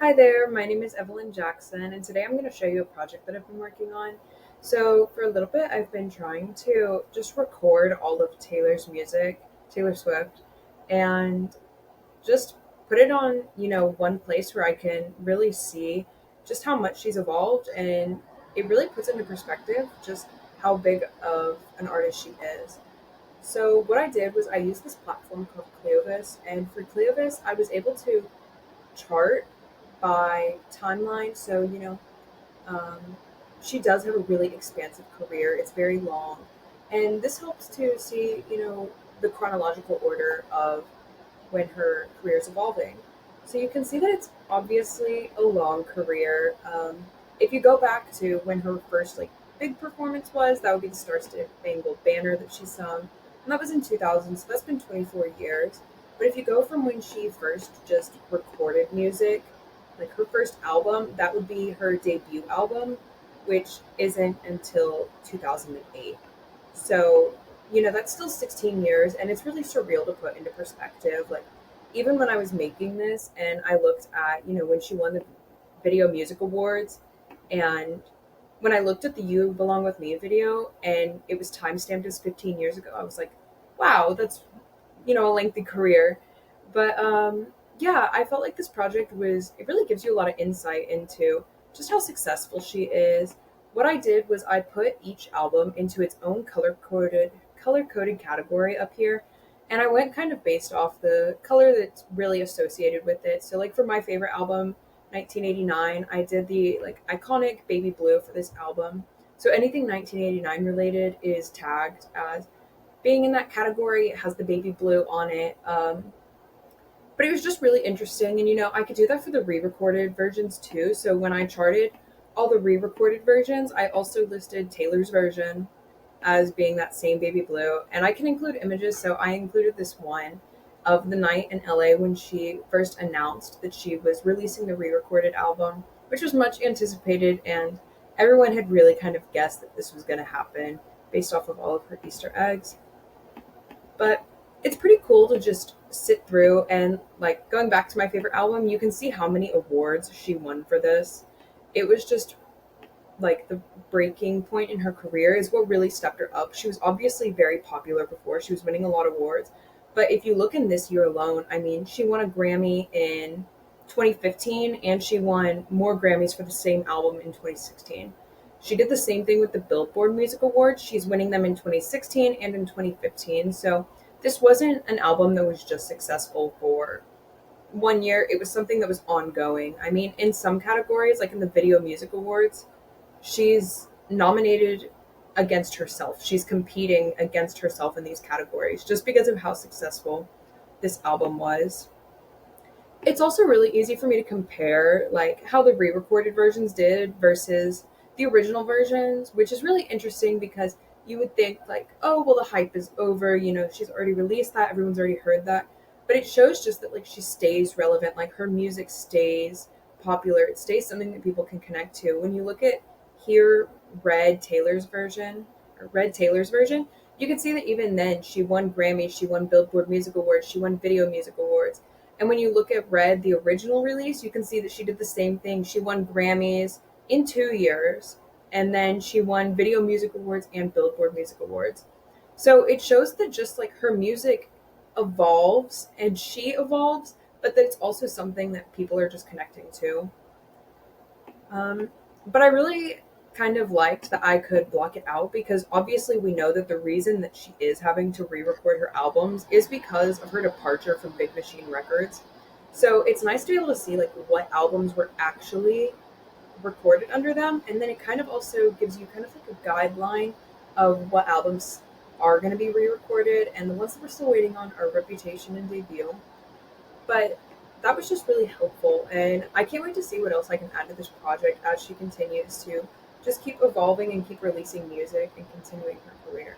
Hi there, my name is Evelyn Jackson, and today I'm going to show you a project that I've been working on. So, for a little bit, I've been trying to just record all of Taylor's music, Taylor Swift, and just put it on, one place where I can really see just how much she's evolved, and it really puts into perspective just how big of an artist she is. So, what I did was I used this platform called ClioVis, and for ClioVis, I was able to chart by timeline. So, um, she does have a really expansive career. It's very long. And this helps to see, the chronological order of when her career is evolving. So you can see that it's obviously a long career. If you go back to when her first big performance was, that would be the Star Spangled Banner that she sung, and that was in 2000. So that's been 24 years. But if you go from when she first just recorded music, like her first album, that would be her debut album, which isn't until 2008. So, that's still 16 years, and it's really surreal to put into perspective. Like, even when I was making this and I looked at, when she won the Video Music Awards, and when I looked at the You Belong With Me video and it was timestamped as 15 years ago, I was like, wow, that's, a lengthy career. But yeah, I felt like this project it really gives you a lot of insight into just how successful she is. What I did was I put each album into its own color coded category up here, and I went kind of based off the color that's really associated with it. So like for my favorite album, 1989, I did the iconic baby blue for this album. So anything 1989 related is tagged as being in that category. It has the baby blue on it. But it was just really interesting. And, I could do that for the re recorded versions too. So when I charted all the re recorded versions, I also listed Taylor's version as being that same baby blue. And I can include images. So I included this one of the night in LA when she first announced that she was releasing the re recorded album, which was much anticipated. And everyone had really kind of guessed that this was going to happen based off of all of her Easter eggs. But it's pretty cool to just sit through and going back to my favorite album, you can see how many awards she won for this. It was just the breaking point in her career is what really stepped her up. She was obviously very popular before. She was winning a lot of awards. But if you look in this year alone, I mean, she won a Grammy in 2015 and she won more Grammys for the same album in 2016. She did the same thing with the Billboard Music Awards. She's winning them in 2016 and in 2015. So this wasn't an album that was just successful for 1 year. It was something that was ongoing. I mean, in some categories, like in the Video Music Awards, she's nominated against herself. She's competing against herself in these categories just because of how successful this album was. It's also really easy for me to compare how the re-recorded versions did versus the original versions, which is really interesting because you would think oh well, the hype is over, she's already released that, everyone's already heard that. But it shows just that she stays relevant, her music stays popular, it stays something that people can connect to. When you look at here Red Taylor's version, you can see that even then she won Grammys, she won Billboard Music Awards, she won Video Music Awards. And when you look at Red, the original release, you can see that she did the same thing. She won Grammys in 2 years, and then she won Video Music Awards and Billboard Music Awards. So it shows that just her music evolves and she evolves, but that it's also something that people are just connecting to. But I really kind of liked that I could block it out because obviously we know that the reason that she is having to re-record her albums is because of her departure from Big Machine Records. So it's nice to be able to see what albums were actually recorded under them, and then it kind of also gives you kind of a guideline of what albums are going to be re-recorded, and the ones that we're still waiting on are Reputation and Debut. But that was just really helpful, and I can't wait to see what else I can add to this project as she continues to just keep evolving and keep releasing music and continuing her career.